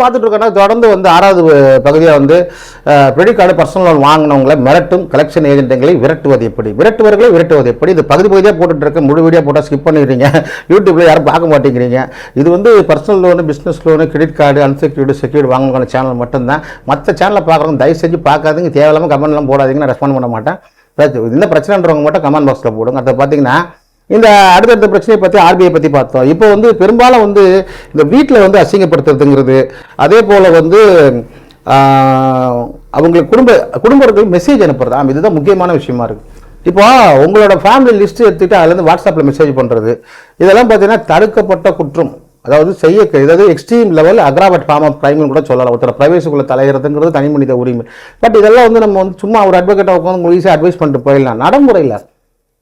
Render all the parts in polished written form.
பார்த்துட்டு இருக்கோன்னா தொடர்ந்து வந்து 6வது பகுதியாக வந்து கிரெடிட் கார்டு பர்சனல் லோன் வாங்கினவங்களை மிரட்டும் கலெக்ஷன் ஏஜென்ட்டுகளை விரட்டுவது எப்படி, விரட்டுவது எப்படி, இது பகுதியாக போட்டுட்டு இருக்க முழு வீடியோ போட்டால் ஸ்கிப் பண்ணிடுறீங்க, யூடியூப்ல யாரும் பார்க்க மாட்டேங்கிறீங்க. இது வந்து personal loan, business loan, credit card, unsecured, secured வாங்கின சேனல் மட்டும்தான். மற்ற சேனலை பார்க்குறவங்க தயவு செஞ்சு பார்க்காதீங்க, தேவையில்லாமல் கமெண்ட்லாம் போடாதீங்க, நான் ரெஸ்பாண்ட் பண்ண மாட்டேன். இந்த பிரச்சனைன்றவங்க மட்டும் கமெண்ட் பாக்ஸில் போடுங்க. அதை பார்த்தீங்கன்னா இந்த அடுத்தடுத்த பிரச்சனையை பற்றி ஆர்பிஐ பற்றி பார்த்தோம். இப்போ வந்து பெரும்பாலும் வந்து இந்த வீட்டில் வந்து அசிங்கப்படுத்துறதுங்கிறது, அதே போல் வந்து அவங்களுக்கு குடும்பங்களுக்கு மெசேஜ் அனுப்புறது, இதுதான் முக்கியமான விஷயமா இருக்குது. இப்போ உங்களோட ஃபேமிலி லிஸ்ட் எடுத்துகிட்டு அதுலேருந்து வாட்ஸ்அப்பில் மெசேஜ் பண்ணுறது, இதெல்லாம் பார்த்தீங்கன்னா தடுக்கப்பட்ட குற்றம். அதாவது எக்ஸ்ட்ரீம் லெவல் அக்ராவட் ஃபார்ம் ஆஃப் கிரைம்னு கூட சொல்லலாம். ஒருத்தர் பிரைவேசிக்குள்ளே தலையிறதுங்கிறது தனி மனித உரிமை. பட் இதெல்லாம் வந்து நம்ம வந்து சும்மா ஒரு அட்வொகேட்டாக உட்காந்து ஈஸியாக அட்வைஸ் பண்ணிட்டு போயிடலாம். நடைமுறையில்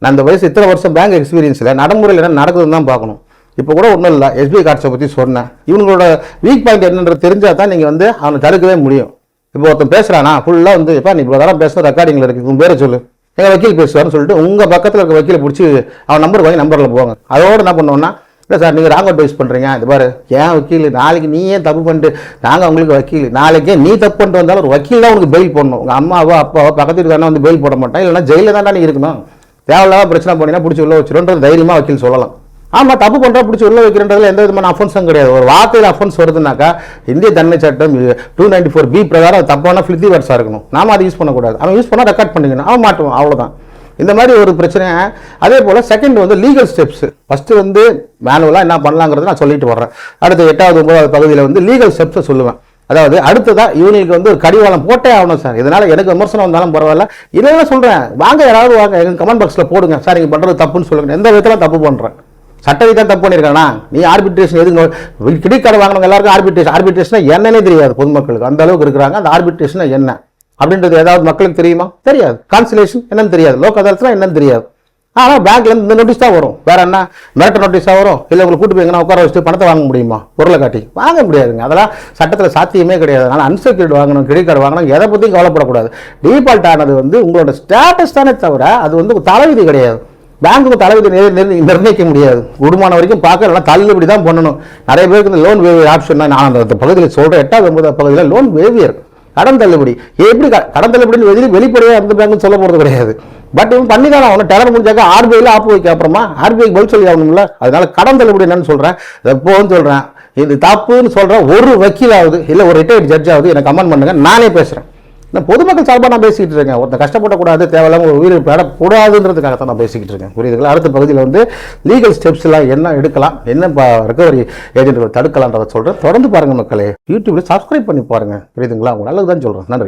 நான் இந்த வயசு இத்தனை வருஷம் பேங்க் எக்ஸ்பீரியன்ஸில் நடைமுறையில் என்ன நடக்குதுன்னு தான் பார்க்கணும். இப்போ கூட ஒன்றும் இல்லை, எஸ்பிஐ கார்ட்ஸை பற்றி சொன்னேன். இவங்களோட வீக் பாயிண்ட் என்னன்றது தெரிஞ்சால் தான் நீங்கள் வந்து அவனை தடுக்கவே முடியும். இப்போ ஒருத்தன் பேசுகிறானா ஃபுல்லாக வந்து இப்போ நீ இப்போ தரம் பேசுகிற ரெக்கார்டிங்கில் இருக்குது, உங்கள் பேரை சொல்லு, எங்கள் வக்கீல் பேசுவார்னு சொல்லிட்டு உங்கள் பக்கத்தில் இருக்க வக்கீலை பிடிச்சி அவன் நம்பர் வாங்கி நம்பரில் போவாங்க. அதோடு என்ன பண்ணுவோன்னா, இல்லை சார் நீங்கள் ராங் அட்வைஸ் பண்ணுறீங்க, இது பாரு ஏன் வக்கீல், நாளைக்கு நீ ஏன் தப்பு பண்ணிட்டு நாங்கள் உங்களுக்கு வக்கீல், நாளைக்கே நீ தப்பு பண்ணிட்டு வந்தாலும் ஒரு வக்கீல் தான் உனக்கு பெயில் போடணும். உங்கள் அம்மாவோ அப்பாவோ பக்கத்து இருக்கானா வந்து பெயில் போட மாட்டான், இல்லைன்னா ஜெயிலில் தான் நீ இருக்கணும். தேவையில்லாம பிரச்சனை பண்ணினா பிடிச்சி உள்ள வச்சிருன்றது தைரியமாக வக்கீல் சொல்லலாம். ஆமாம், தப்பு பண்ணுறா பிடிச்சி உள்ள வைக்கிறன்றதுல எந்த விதமான அஃபென்ஸும் கிடையாது. ஒரு வார்த்தையில் அஃபென்ஸ் வருதுனாக்கா இந்திய தண்டனை சட்டம் 294B பிரகாரம் தப்பான ஃபிளித்தி வேர்ட்ஸாக இருக்கணும். நாம அதை யூஸ் பண்ணக்கூடாது. அவன் யூஸ் பண்ணால் ரெக்கார்ட் பண்ணிக்கணும், அவன் மாட்டுவான், அவ்வளோதான். இந்த மாதிரி ஒரு பிரச்சனை. அதே போல் செகண்ட் வந்து லீகல் ஸ்டெப்ஸ். ஃபஸ்ட்டு வந்து மேனுவலாக என்ன பண்ணலாங்கிறத நான் சொல்லிட்டு வர்றேன். அடுத்த 8வது 9வது பகுதியில் வந்து லீகல் ஸ்டெப்ஸை சொல்லுவேன். அதாவது அடுத்ததாக இவனுக்கு வந்து ஒரு கடிவாளம் போட்டே ஆகணும் சார், இதனால் எனக்கு விமர்சனம் வந்தாலும் பரவாயில்ல, இதெல்லாம் சொல்கிறேன், வாங்க யாராவது வாங்க எங்கள் கமெண்ட் பாக்ஸில் போடுங்க சார், நீங்கள் பண்ணுறது தப்புன்னு சொல்லுங்கள். எந்த விதத்தில் தப்பு பண்ணுறேன், சட்டத்தை தான் தப்பு பண்ணியிருக்கானா, நீ ஆர்பிட்ரேஷன் எதுங்க, கிரெடிட் கார்டு வாங்கினவங்க எல்லாருக்கும் ஆர்பிட்ரேஷன் என்னன்னே தெரியாது பொதுமக்களுக்கு, அந்த அளவுக்கு இருக்கிறாங்க. அந்த ஆர்பிட்ரேஷன் என்ன அப்படின்றது ஏதாவது மக்களுக்கு தெரியுமா? தெரியாது. கான்சிலேஷன் என்னன்னு தெரியாது, லோக் அதாலத்னா என்னன்னு தெரியாது. ஆனால் பேங்க்ல இந்த நோட்டீஸ் தான் வரும், வேற என்ன மிரட்ட நோட்டீஸாக வரும். இல்லை உங்களுக்கு கூட்டு போய் உட்கார வச்சுட்டு பணத்தை வாங்க முடியுமா? பொருளை காட்டி வாங்க முடியாதுங்க, அதெல்லாம் சட்டத்தில் சாத்தியமே கிடையாது. அதனால் அன்செக்யூர்டு வாங்கணும், கிரெடிட் கார்டு வாங்கணும், எதை பற்றியும் கவலைப்படக்கூடாது. டீஃபால்ட் ஆனது வந்து உங்களோட ஸ்டேட்டஸ் தானே தவிர அது வந்து தலைவிதி கிடையாது. பேங்க்குக்கு தலைவிதி நிர்ணயிக்க முடியாது. குடும்பமான வரைக்கும் பார்க்க எல்லாம் தள்ளுபடி தான் பண்ணணும். நிறைய பேருக்கு இந்த லோன் வேவியர் ஆப்ஷன் நான் அந்த பகுதியில் சொல்கிறேன். 8வது 9வது பகுதியில் லோன் வேவியர், கடன் தள்ளுபடி. எப்படி கடன் தள்ளுபடின்னு வெளிப்படையாக அந்த பேங்க் சொல்ல போகிறது கிடையாது. பட் இவன் பண்ணி தானே அவனை டெரர் முடிஞ்சாக்க ஆர்பிஐல ஆப்பு வைக்க அப்புறமா ஆர்பிஐ பதில் சொல்லி ஆகணும்ல. அதனால கடன் தள்ளுபடி என்னன்னு சொல்கிறேன், எப்போன்னு சொல்கிறேன், இது தப்புன்னு சொல்கிறேன். ஒரு வக்கீலாவது இல்லை ஒரு ரிட்டையர்ட் ஜட்ஜாவது எனக்கு கமெண்ட் பண்ணுங்க, நானே பேசுகிறேன். நான் பொதுமக்கள் சார்பாக நான் பேசிக்கிட்டு இருக்கேன். ஒருத்தர் கஷ்டப்படக்கூடாது, தேவையில்லாம ஒரு உயிரை பெறக்கூடாதுன்றதுக்காகத்தான் நான் பேசிக்கிட்டு இருக்கேன். புரியுதுங்களா? அடுத்த பகுதியில் வந்து லீகல் ஸ்டெப்ஸ்லாம் என்ன எடுக்கலாம், என்ன ரெக்கவரி ஏஜென்ட்களை தடுக்கலான்றதை சொல்கிறேன். தொடர்ந்து பாருங்கள் மக்களே, யூடியூப்ல சப்ஸ்கிரைப் பண்ணி பாருங்கள். புரியுதுங்களா? உங்களுக்கு நல்லது தான் சொல்கிறேன். நன்றி.